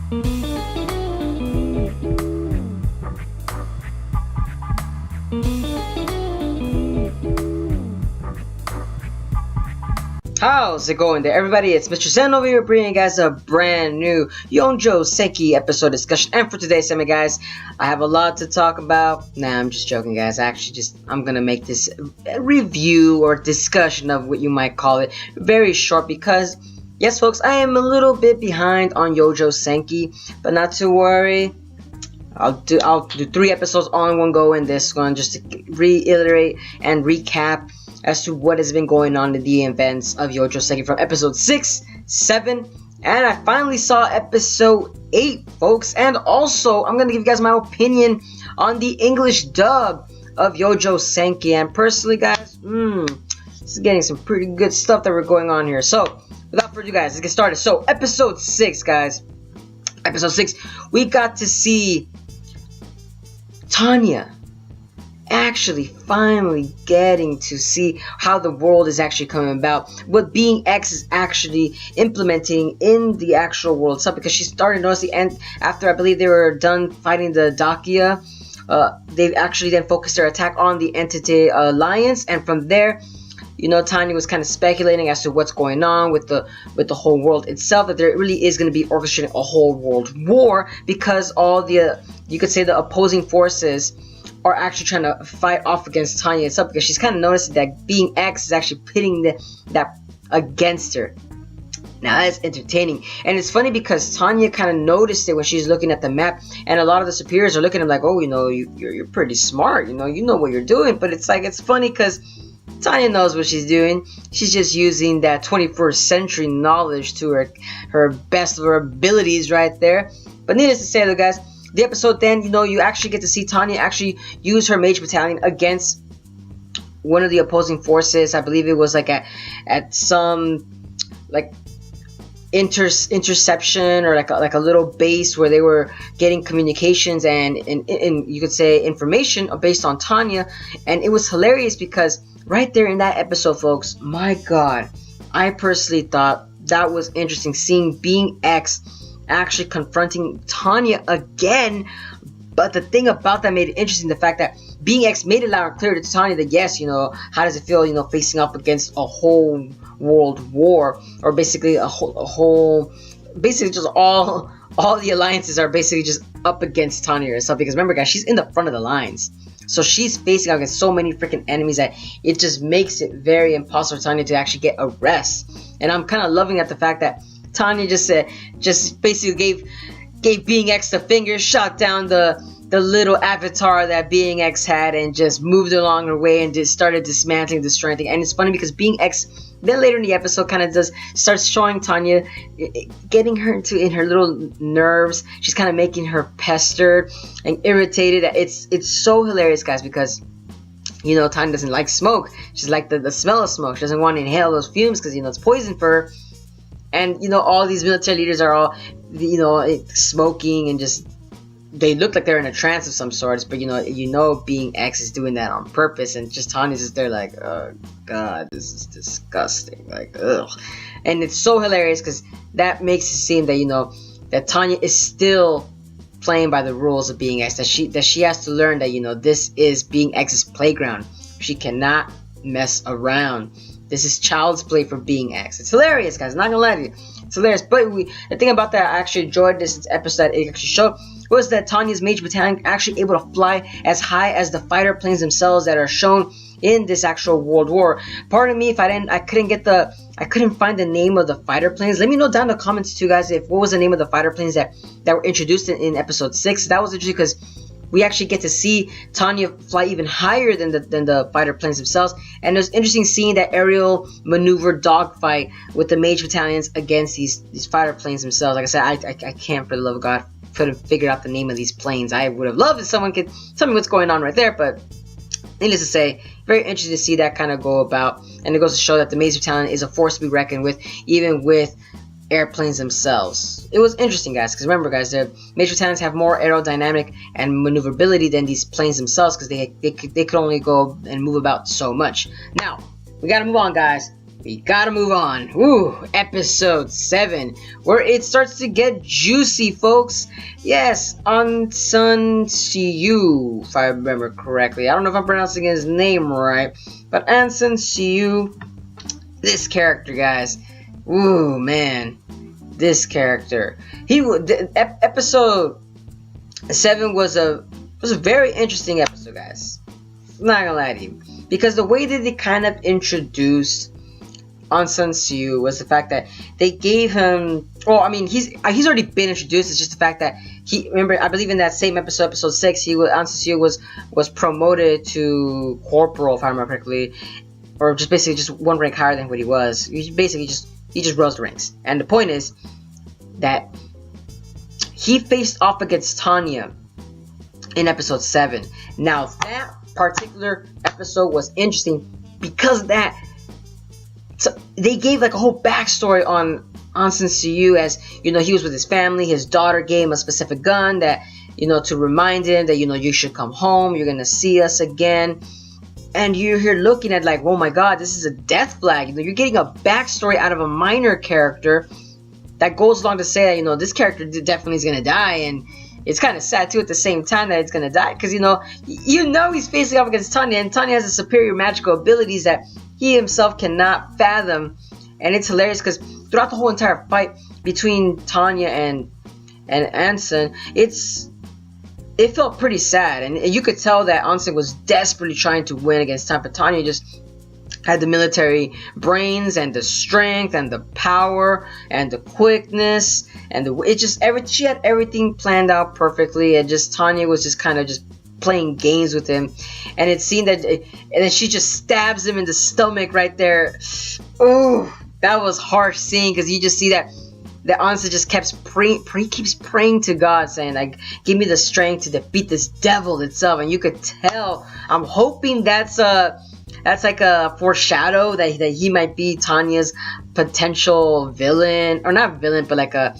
How's it going there, everybody? It's Mr. Zen over here bringing you guys a brand new Youjo Senki episode discussion. And for today's segment, guys, I have a lot to talk about. Nah, I'm just joking, guys. I'm gonna make this a review or discussion of what you might call it very short because, yes, folks, I am a little bit behind on Youjo Senki, but not to worry. I'll do 3 episodes all in one go in this one just to reiterate and recap as to what has been going on in the events of Youjo Senki from episode 6, 7, and I finally saw episode 8, folks. And also, I'm going to give you guys my opinion on the English dub of Youjo Senki. And personally, guys, this is getting some pretty good stuff that we're going on here. So, without further ado, guys, let's get started. So, episode 6, guys. Episode 6, we got to see Tanya actually finally getting to see how the world is actually coming about, what Being X is actually implementing in the actual world itself, because she started noticing, and after I believe they were done fighting the Dakia, they actually then focused their attack on the Entity Alliance, and from there, you know, Tanya was kind of speculating as to what's going on with the whole world itself, that there really is going to be orchestrating a whole world war, because all the, you could say, the opposing forces are actually trying to fight off against Tanya itself, because she's kind of noticing that Being X is actually pitting that against her. Now that's entertaining, and it's funny because Tanya kind of noticed it when she's looking at the map, and a lot of the superiors are looking at him like, oh, you know, you're pretty smart, you know what you're doing. But it's like, it's funny because Tanya knows what she's doing. She's just using that 21st century knowledge to her best of her abilities right there. But needless to say, though, guys, the episode then, you know, you actually get to see Tanya actually use her mage battalion against one of the opposing forces. I believe it was like at some like interception, or like a little base where they were getting communications and you could say information based on Tanya. And it was hilarious because right there in that episode, folks, my god, I personally thought that was interesting, seeing Being X actually confronting Tanya again. But the thing about that made it interesting, the fact that Being X made it loud and clear to Tanya that, yes, you know, how does it feel, you know, facing up against a whole world war, or basically a whole basically just all the alliances are basically just up against Tanya herself. Because remember, guys, she's in the front of the lines, so she's facing up against so many freaking enemies that it just makes it very impossible for Tanya to actually get a rest. And I'm kind of loving at the fact that Tanya just basically gave Being X the finger, shot down the little avatar that Being X had, and just moved along her way and just started dismantling, destroying things. And it's funny because Being X then later in the episode kind of starts showing Tanya, getting her in her little nerves. She's kind of making her pestered and irritated. It's so hilarious, guys, because, you know, Tanya doesn't like smoke. She's like the smell of smoke. She doesn't want to inhale those fumes because, you know, it's poison for her. And, you know, all these military leaders are all, you know, smoking and just, they look like they're in a trance of some sorts. But, you know, Being X is doing that on purpose. And just Tanya's just there like, oh, God, this is disgusting. Like, ugh. And it's so hilarious because that makes it seem that, you know, that Tanya is still playing by the rules of Being X. That she has to learn that, you know, this is Being X's playground. She cannot mess around. This is child's play for Being X. It's hilarious, guys. I'm not gonna lie to you. It's hilarious. But the thing about that I actually enjoyed this episode that it actually showed was that Tanya's mage battalion actually able to fly as high as the fighter planes themselves that are shown in this actual world war. Pardon me if I couldn't find the name of the fighter planes. Let me know down in the comments too, guys, if what was the name of the fighter planes that were introduced in episode 6. That was interesting because we actually get to see Tanya fly even higher than the fighter planes themselves. And it was interesting seeing that aerial maneuver dogfight with the mage battalions against these fighter planes themselves. Like I said, I can't for the love of God couldn't figure out the name of these planes. I would have loved if someone could tell me what's going on right there, but needless to say, very interesting to see that kind of go about. And it goes to show that the mage battalion is a force to be reckoned with, even with airplanes themselves. It was interesting, guys, because remember, guys, the mage battalions have more aerodynamic and maneuverability than these planes themselves, because they could only go and move about so much. Now we gotta move on, guys. we gotta move on. Ooh, episode 7, where it starts to get juicy, folks. Yes, Ansun Siyu, if I remember correctly. I don't know if I'm pronouncing his name right, but Ansun Siyu, this character, guys. Ooh, man, this character. Episode 7 was a very interesting episode, guys. I'm not gonna lie to you, because the way that they kind of introduced Ansun Siyu was the fact that they gave him. Well, I mean, he's already been introduced. It's just the fact that remember, I believe in that same episode 6, Ansun Siyu was promoted to corporal, if I remember correctly, or just basically just one rank higher than what he was. He just rose the ranks. And the point is that he faced off against Tanya in episode 7. Now that particular episode was interesting because of that. So they gave like a whole backstory on Ansun Siyu, as you know, he was with his family. His daughter gave him a specific gun that, you know, to remind him that, you know, you should come home. You're gonna see us again. And you're here looking at like, oh my god, this is a death flag. You know, you're getting a backstory out of a minor character that goes along to say that, you know, this character definitely is gonna die. And it's kind of sad too at the same time that it's gonna die, because you know he's facing off against Tanya, and Tanya has a superior magical abilities that he himself cannot fathom. And it's hilarious because throughout the whole entire fight between Tanya and Ansun, it felt pretty sad, and you could tell that Ansun was desperately trying to win against Tanya, but Tanya just had the military brains and the strength and the power and the quickness and she had everything planned out perfectly, and just Tanya was just kind of just playing games with him. And it seemed that, and then she just stabs him in the stomach right there. Ooh, that was harsh scene, because you just see that Ansun just keeps praying to God, saying like, give me the strength to defeat this devil itself. And you could tell, I'm hoping that's like a foreshadow that he might be Tanya's potential villain, or not villain, but like a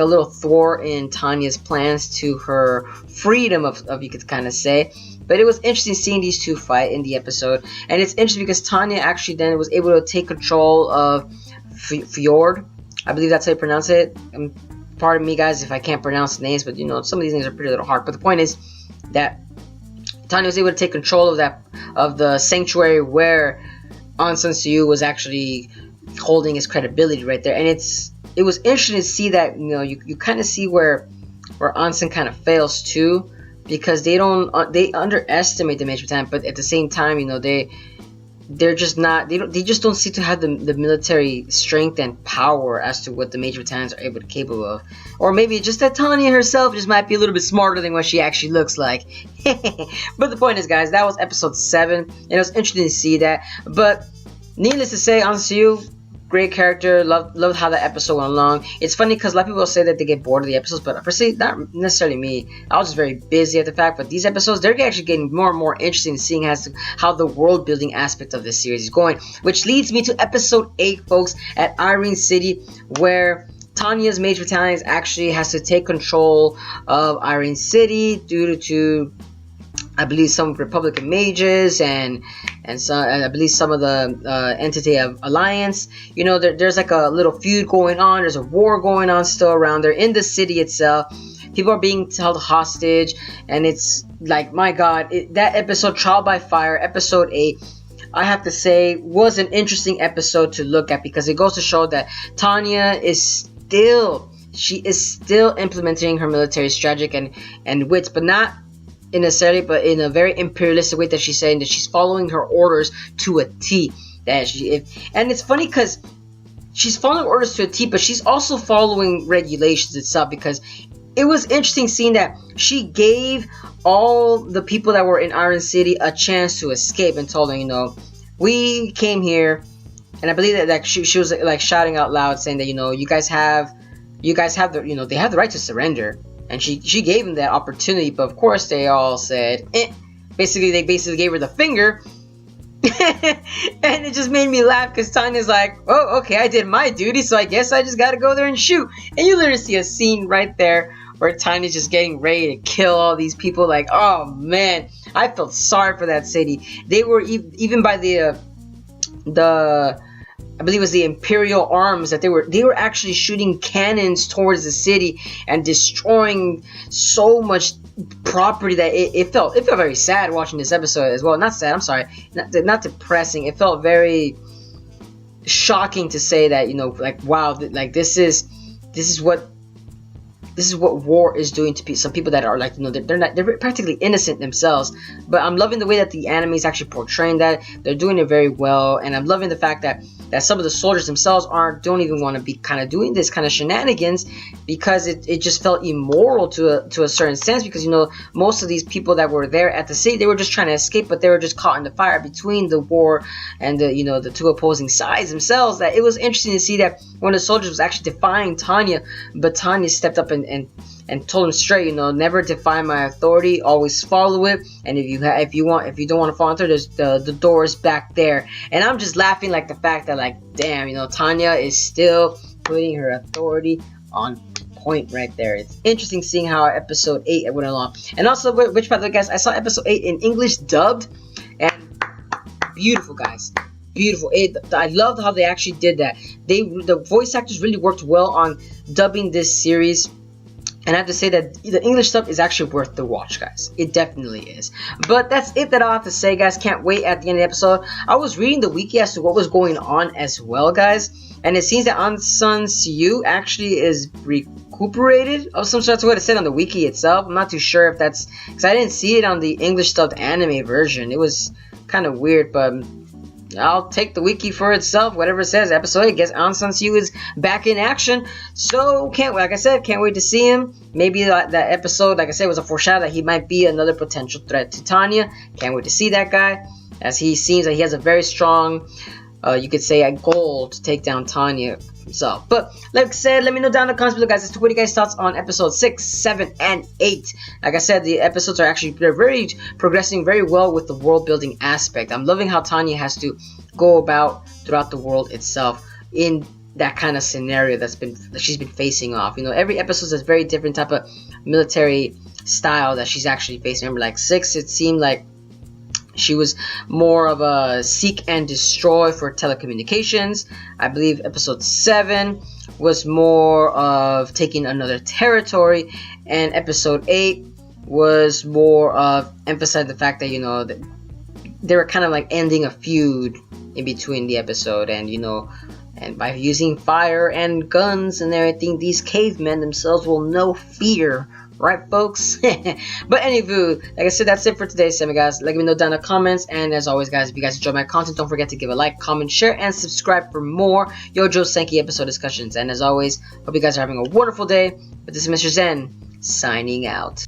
little thwart in Tanya's plans to her freedom of you could kind of say. But it was interesting seeing these two fight in the episode, and it's interesting because Tanya actually then was able to take control of Fjord. I believe that's how you pronounce it. Pardon me, guys, if I can't pronounce the names, but you know, some of these names are pretty little hard. But the point is that Tanya was able to take control of the sanctuary where Ansun Siyu was actually holding his credibility right there. And it was interesting to see that, you know, you kind of see where Ansun kind of fails too, because they underestimate the Major Battalion, but at the same time, you know, they just don't seem to have the military strength and power as to what the Major Battalions are capable of. Or maybe just that Tanya herself just might be a little bit smarter than what she actually looks like. But the point is, guys, that was episode 7, and it was interesting to see that. But needless to say, Ansun Siyu, great character. Loved how the episode went along. It's funny because a lot of people say that they get bored of the episodes, but personally, not necessarily me. I was just very busy at the fact. But these episodes, they're actually getting more and more interesting, seeing as to how the world building aspect of this series is going. Which leads me to episode 8, folks, at Irene City, where Tanya's Major Battalion actually has to take control of Irene City due to I believe some Republican mages and I believe some of the entity of Alliance. You know, there's like a little feud going on. There's a war going on still around there in the city itself. People are being held hostage, and it's like, my God, that episode, Trial by Fire, episode 8, I have to say, was an interesting episode to look at, because it goes to show that Tanya is still implementing her military strategy and wits, but not necessarily, but in a very imperialistic way, that she's saying that she's following her orders to a T. And it's funny because she's following orders to a T, but she's also following regulations itself, because it was interesting seeing that she gave all the people that were in Iron City a chance to escape, and told them, you know, we came here, and I believe that like she was like shouting out loud, saying that, you know, you guys have the, you know, they have the right to surrender. And she gave him that opportunity, but of course they all said, eh. They basically gave her the finger. And it just made me laugh, because Tanya's like, oh, okay, I did my duty, so I guess I just gotta go there and shoot. And you literally see a scene right there where Tanya's just getting ready to kill all these people. Like, oh man, I felt sorry for that city. They were even by the I believe it was the Imperial arms, that they were actually shooting cannons towards the city and destroying so much property that it felt very sad watching this episode as well. Not sad, I'm sorry, not depressing. It felt very shocking to say that, you know, like, wow, like this is what war is doing to some people that are, like, you know, they're practically innocent themselves. But I'm loving the way that the anime is actually portraying that. They're doing it very well, and I'm loving the fact that some of the soldiers themselves don't even want to be kind of doing this kind of shenanigans, because it just felt immoral to a certain sense, because, you know, most of these people that were there at the city, they were just trying to escape, but they were just caught in the fire between the war and the, you know, the two opposing sides themselves. That it was interesting to see that one of the soldiers was actually defying Tanya, but Tanya stepped up and told him straight, you know, never defy my authority, always follow it, and if you don't want to follow through, there's the doors back there. And I'm just laughing, like, the fact that, like, damn, you know, Tanya is still putting her authority on point right there. It's interesting seeing how episode 8 went along. And also, which, by the way, guys, I saw episode 8 in English dubbed, and beautiful, guys. Beautiful. I loved how they actually did that. The voice actors really worked well on dubbing this series. And I have to say that the English stuff is actually worth the watch, guys. It definitely is. But that's it that I'll have to say, guys. Can't wait at the end of the episode. I was reading the wiki as to what was going on as well, guys. And it seems that Ansan Siu actually is recuperated of some sort. That's what it said on the wiki itself. I'm not too sure if that's... because I didn't see it on the English stuffed anime version. It was kind of weird, but... I'll take the wiki for itself. Whatever it says, episode 8, guess Aung San Suu Kyi is back in action. So, like I said, can't wait to see him. Maybe that episode, like I said, was a foreshadow that he might be another potential threat to Tanya. Can't wait to see that guy, as he seems that he has a very strong, you could say, a goal to take down Tanya himself. But like I said, let me know down in the comments below, guys, as to what you guys thoughts on episode 6, 7, and 8. Like I said, the episodes are actually progressing very well with the world building aspect. I'm loving how Tanya has to go about throughout the world itself in that kind of scenario that she's been facing off. You know, every episode is a very different type of military style that she's actually facing. Remember, like 6, it seemed like she was more of a seek and destroy for telecommunications. I believe episode 7 was more of taking another territory, and episode 8 was more of emphasizing the fact that, you know, that they were kind of like ending a feud in between the episode, and, you know, and by using fire and guns and everything, these cavemen themselves will know fear. Right, folks? But anywho, like I said, that's it for today, guys. Let me know down in the comments. And as always, guys, if you guys enjoy my content, don't forget to give a like, comment, share, and subscribe for more Youjo Senki episode discussions. And as always, hope you guys are having a wonderful day. But this is Mr. Zen, signing out.